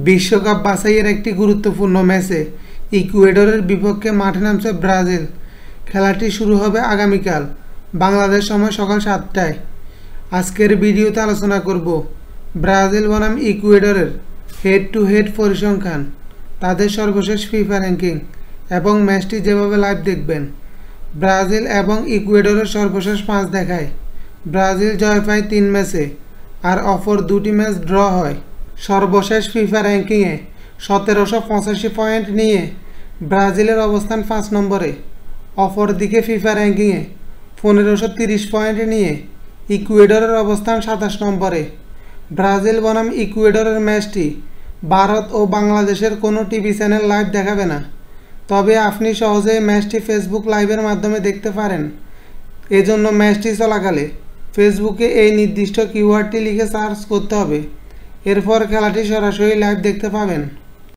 বিশ্বকাপ বাছাইয়ের একটি গুরুত্বপূর্ণ ম্যাচে ইকুয়েডরের বিপক্ষে মাঠে নামছে ব্রাজিল। খেলাটি শুরু হবে আগামীকাল বাংলাদেশ সময় সকাল 7টায়। আজকের ভিডিওতে আলোচনা করব ব্রাজিল বনাম ইকুয়েডরের হেড টু হেড পরিসংখ্যান, তাদের সর্বশেষ ফিফা র্যাঙ্কিং এবং ম্যাচটি যেভাবে লাইভ দেখবেন। ব্রাজিল এবং ইকুয়েডরের সর্বশেষ 5 দেখায় ব্রাজিল জয় পায় 3 ম্যাচে আর অপর 2টি ম্যাচ ড্র হয়। সর্বশেষ ফিফা র্যাঙ্কিংয়ে 1785 পয়েন্ট নিয়ে ব্রাজিলের অবস্থান 5 নম্বরে। অপরদিকে ফিফা র্যাঙ্কিংয়ে 1530 পয়েন্ট নিয়ে ইকুয়েডরের অবস্থান 27 নম্বরে। ব্রাজিল বনাম ইকুয়েডরের ম্যাচটি ভারত ও বাংলাদেশের কোনো টিভি চ্যানেল লাইভ দেখাবে না, তবে আপনি সহজেই ম্যাচটি ফেসবুক লাইভের মাধ্যমে দেখতে পারেন। এজন্য ম্যাচটি চলাকালে ফেসবুকে এই নির্দিষ্ট কিওয়ার্ডটি লিখে সার্চ করতে হবে, এরপর খেলাটি সরাসরি লাইভ দেখতে পাবেন।